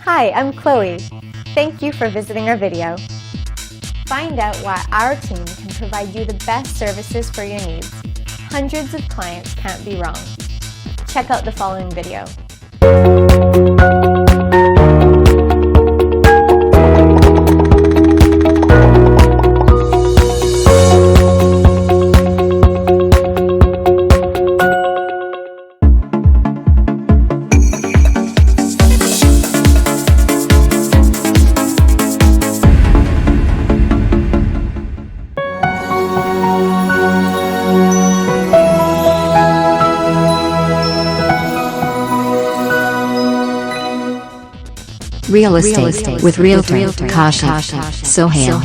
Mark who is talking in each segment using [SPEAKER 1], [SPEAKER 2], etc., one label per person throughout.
[SPEAKER 1] Hi, I'm Chloe. Thank you for visiting our video. Find out why our team can provide you the best services for your needs. Hundreds of clients can't be wrong. Check out the following video.
[SPEAKER 2] Real Estate with Realtor Kashif Sohail.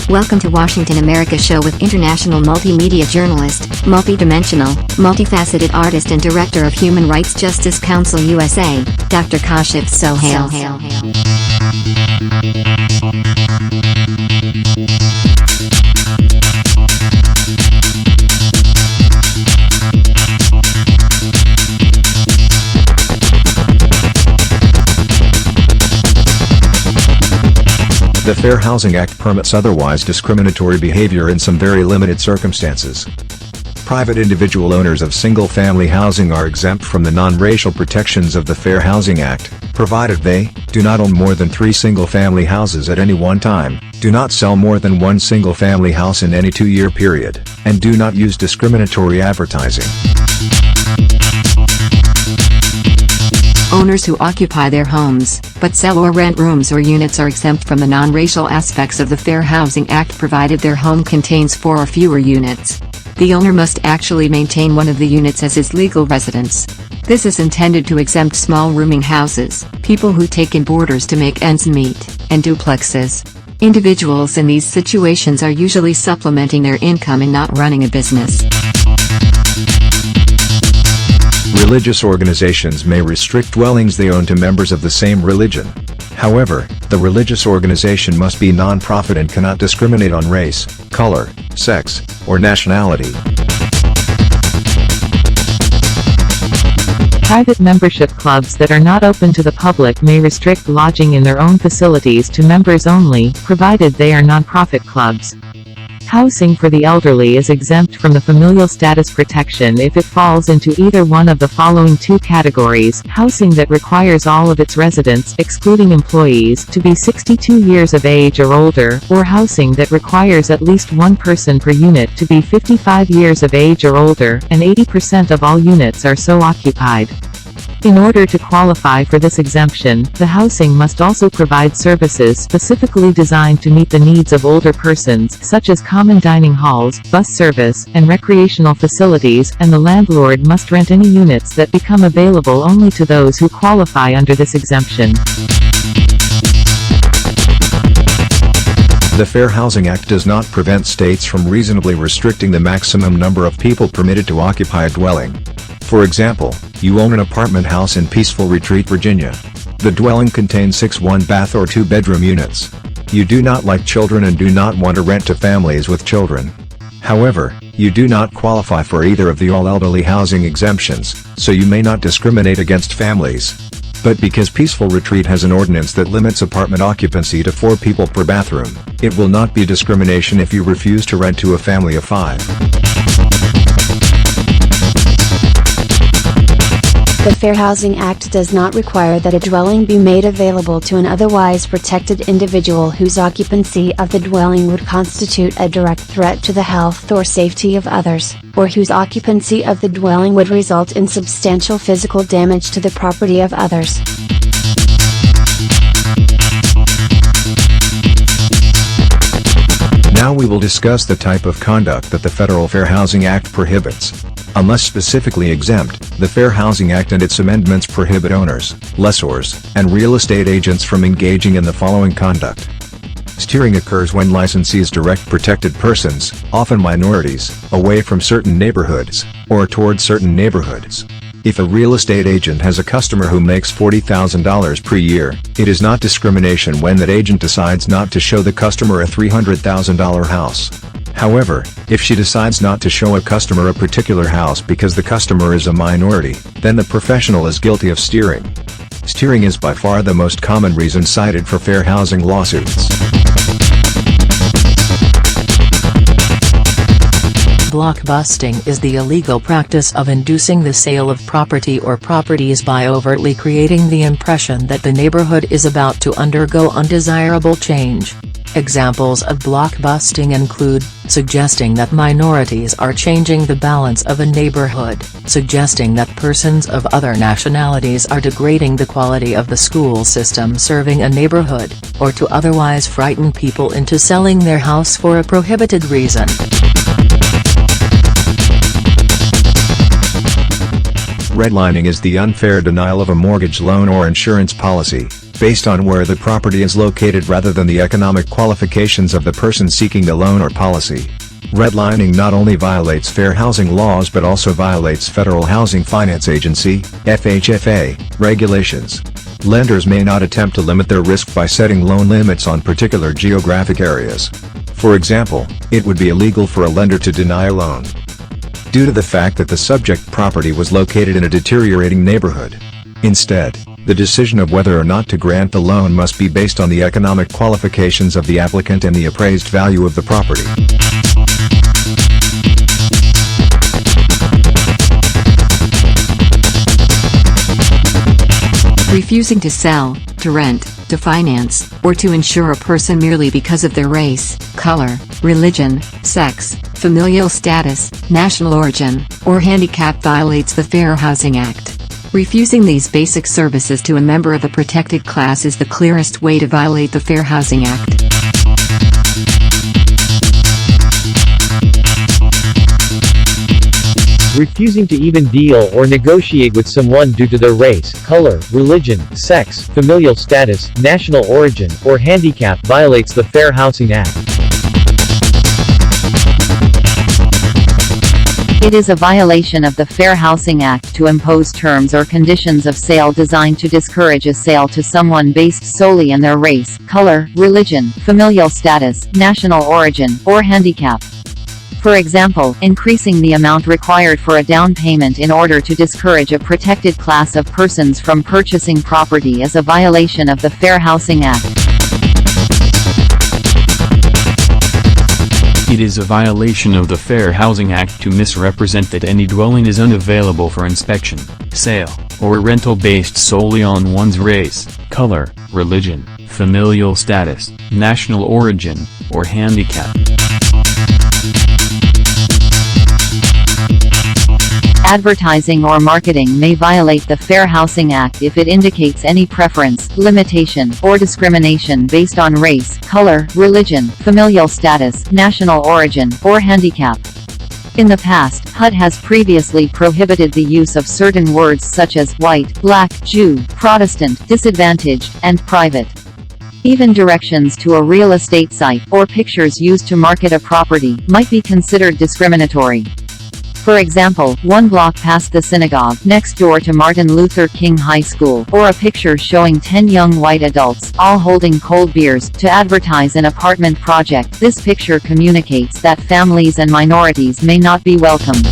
[SPEAKER 2] Welcome to Washington, America show with international multimedia journalist, multidimensional, multifaceted artist and director of Human Rights Justice Council USA, Dr. Kashif Sohail.
[SPEAKER 3] The Fair Housing Act permits otherwise discriminatory behavior in some very limited circumstances. Private individual owners of single-family housing are exempt from the non-racial protections of the Fair Housing Act, provided they do not own more than 3 single-family houses at any one time, do not sell more than 1 single-family house in any 2-year period, and do not use discriminatory advertising.
[SPEAKER 2] Owners who occupy their homes, but sell or rent rooms or units are exempt from the non-racial aspects of the Fair Housing Act provided their home contains 4 or fewer units. The owner must actually maintain one of the units as his legal residence. This is intended to exempt small rooming houses, people who take in boarders to make ends meet, and duplexes. Individuals in these situations are usually supplementing their income and not running a business.
[SPEAKER 3] Religious organizations may restrict dwellings they own to members of the same religion. However, the religious organization must be non-profit and cannot discriminate on race, color, sex, or nationality.
[SPEAKER 4] Private membership clubs that are not open to the public may restrict lodging in their own facilities to members only, provided they are non-profit clubs. Housing for the elderly is exempt from the familial status protection if it falls into either one of the following 2 categories: housing that requires all of its residents, excluding employees, to be 62 years of age or older, or housing that requires at least 1 person per unit to be 55 years of age or older, and 80% of all units are so occupied. In order to qualify for this exemption, the housing must also provide services specifically designed to meet the needs of older persons, such as common dining halls, bus service, and recreational facilities, and the landlord must rent any units that become available only to those who qualify under this exemption.
[SPEAKER 3] The Fair Housing Act does not prevent states from reasonably restricting the maximum number of people permitted to occupy a dwelling. For example, you own an apartment house in Peaceful Retreat, Virginia. The dwelling contains 6 one-bath or 2-bedroom units. You do not like children and do not want to rent to families with children. However, you do not qualify for either of the all elderly housing exemptions, so you may not discriminate against families. But because Peaceful Retreat has an ordinance that limits apartment occupancy to 4 people per bathroom, it will not be discrimination if you refuse to rent to a family of 5.
[SPEAKER 5] The Fair Housing Act does not require that a dwelling be made available to an otherwise protected individual whose occupancy of the dwelling would constitute a direct threat to the health or safety of others, or whose occupancy of the dwelling would result in substantial physical damage to the property of others.
[SPEAKER 3] Now we will discuss the type of conduct that the Federal Fair Housing Act prohibits. Unless specifically exempt, the Fair Housing Act and its amendments prohibit owners, lessors, and real estate agents from engaging in the following conduct. Steering occurs when licensees direct protected persons, often minorities, away from certain neighborhoods, or toward certain neighborhoods. If a real estate agent has a customer who makes $40,000 per year, it is not discrimination when that agent decides not to show the customer a $300,000 house. However, if she decides not to show a customer a particular house because the customer is a minority, then the professional is guilty of steering. Steering is by far the most common reason cited for fair housing lawsuits.
[SPEAKER 6] Blockbusting is the illegal practice of inducing the sale of property or properties by overtly creating the impression that the neighborhood is about to undergo undesirable change. Examples of blockbusting include, suggesting that minorities are changing the balance of a neighborhood, suggesting that persons of other nationalities are degrading the quality of the school system serving a neighborhood, or to otherwise frighten people into selling their house for a prohibited reason.
[SPEAKER 3] Redlining is the unfair denial of a mortgage loan or insurance policy, based on where the property is located rather than the economic qualifications of the person seeking the loan or policy. Redlining not only violates fair housing laws but also violates Federal Housing Finance Agency (FHFA) regulations. Lenders may not attempt to limit their risk by setting loan limits on particular geographic areas. For example, it would be illegal for a lender to deny a loan due to the fact that the subject property was located in a deteriorating neighborhood. Instead, the decision of whether or not to grant the loan must be based on the economic qualifications of the applicant and the appraised value of the property.
[SPEAKER 2] Refusing to sell, to rent, to finance, or to insure a person merely because of their race, color, religion, sex, familial status, national origin, or handicap violates the Fair Housing Act. Refusing these basic services to a member of a protected class is the clearest way to violate the Fair Housing Act.
[SPEAKER 7] Refusing to even deal or negotiate with someone due to their race, color, religion, sex, familial status, national origin, or handicap violates the Fair Housing Act.
[SPEAKER 8] It is a violation of the Fair Housing Act to impose terms or conditions of sale designed to discourage a sale to someone based solely on their race, color, religion, familial status, national origin, or handicap. For example, increasing the amount required for a down payment in order to discourage a protected class of persons from purchasing property is a violation of the Fair Housing Act.
[SPEAKER 9] It is a violation of the Fair Housing Act to misrepresent that any dwelling is unavailable for inspection, sale, or rental based solely on one's race, color, religion, familial status, national origin, or handicap.
[SPEAKER 8] Advertising or marketing may violate the Fair Housing Act if it indicates any preference, limitation, or discrimination based on race, color, religion, familial status, national origin, or handicap. In the past, HUD has previously prohibited the use of certain words such as white, black, Jew, Protestant, disadvantaged, and private. Even directions to a real estate site, or pictures used to market a property, might be considered discriminatory. For example, one block past the synagogue, next door to Martin Luther King High School, or a picture showing 10 young white adults, all holding cold beers, to advertise an apartment project. This picture communicates that families and minorities may not be welcomed.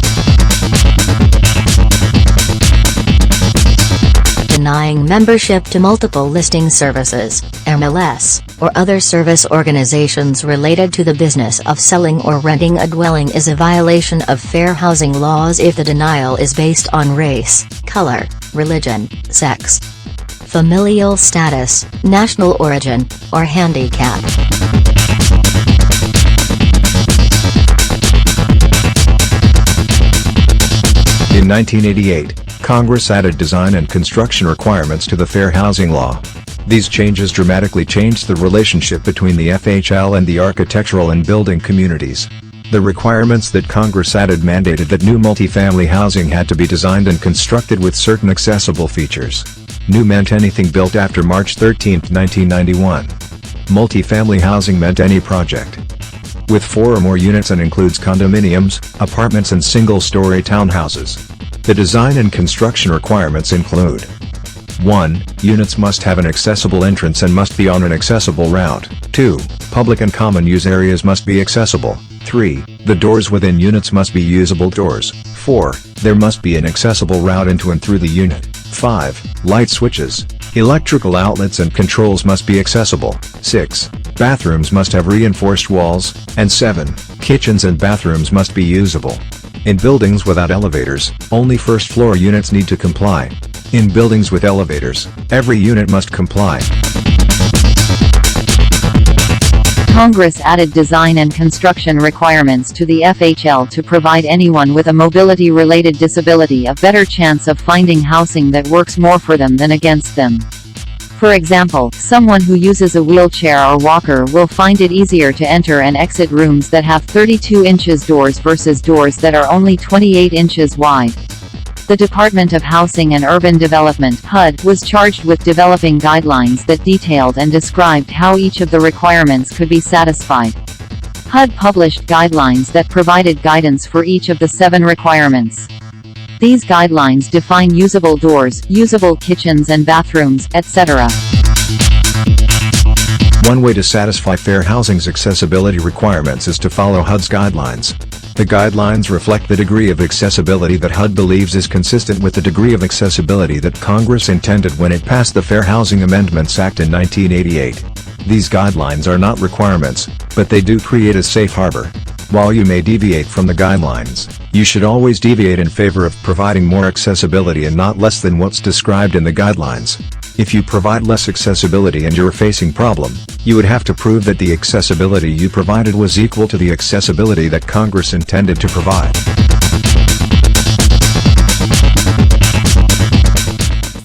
[SPEAKER 10] Denying membership to multiple listing services, MLS, or other service organizations related to the business of selling or renting a dwelling is a violation of fair housing laws if the denial is based on race, color, religion, sex, familial status, national origin, or handicap.
[SPEAKER 3] In 1988, Congress added design and construction requirements to the Fair Housing Law. These changes dramatically changed the relationship between the FHL and the architectural and building communities. The requirements that Congress added mandated that new multifamily housing had to be designed and constructed with certain accessible features. New meant anything built after March 13, 1991. Multifamily housing meant any project with 4 or more units and includes condominiums, apartments and single-story townhouses. The design and construction requirements include: 1. Units must have an accessible entrance and must be on an accessible route. 2. Public and common use areas must be accessible. 3. The doors within units must be usable doors. 4. There must be an accessible route into and through the unit. 5. Light switches, Electrical outlets and controls must be accessible. 6. Bathrooms must have reinforced walls. And 7. Kitchens and bathrooms must be usable. In buildings without elevators, only first-floor units need to comply. In buildings with elevators, every unit must comply.
[SPEAKER 8] Congress added design and construction requirements to the FHL to provide anyone with a mobility-related disability a better chance of finding housing that works more for them than against them. For example, someone who uses a wheelchair or walker will find it easier to enter and exit rooms that have 32 inches doors versus doors that are only 28 inches wide. The Department of Housing and Urban Development (HUD) was charged with developing guidelines that detailed and described how each of the requirements could be satisfied. HUD published guidelines that provided guidance for each of the 7 requirements. These guidelines define usable doors, usable kitchens and bathrooms, etc.
[SPEAKER 3] One way to satisfy fair housing's accessibility requirements is to follow HUD's guidelines. The guidelines reflect the degree of accessibility that HUD believes is consistent with the degree of accessibility that Congress intended when it passed the Fair Housing Amendments Act in 1988. These guidelines are not requirements, but they do create a safe harbor. While you may deviate from the guidelines, you should always deviate in favor of providing more accessibility and not less than what's described in the guidelines. If you provide less accessibility and you're facing problem, you would have to prove that the accessibility you provided was equal to the accessibility that Congress intended to provide.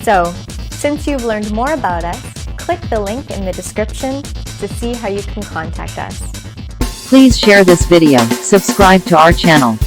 [SPEAKER 1] So, since you've learned more about us, click the link in the description to see how you can contact us.
[SPEAKER 8] Please share this video, subscribe to our channel.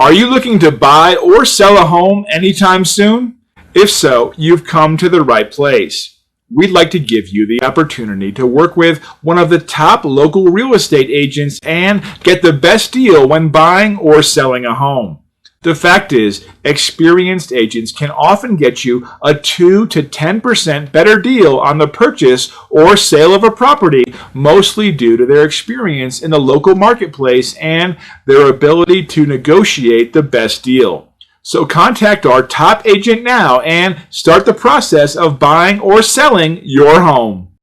[SPEAKER 11] Are you looking to buy or sell a home anytime soon? If so, you've come to the right place. We'd like to give you the opportunity to work with one of the top local real estate agents and get the best deal when buying or selling a home. The fact is, experienced agents can often get you a 2 to 10% better deal on the purchase or sale of a property, mostly due to their experience in the local marketplace and their ability to negotiate the best deal. So contact our top agent now and start the process of buying or selling your home.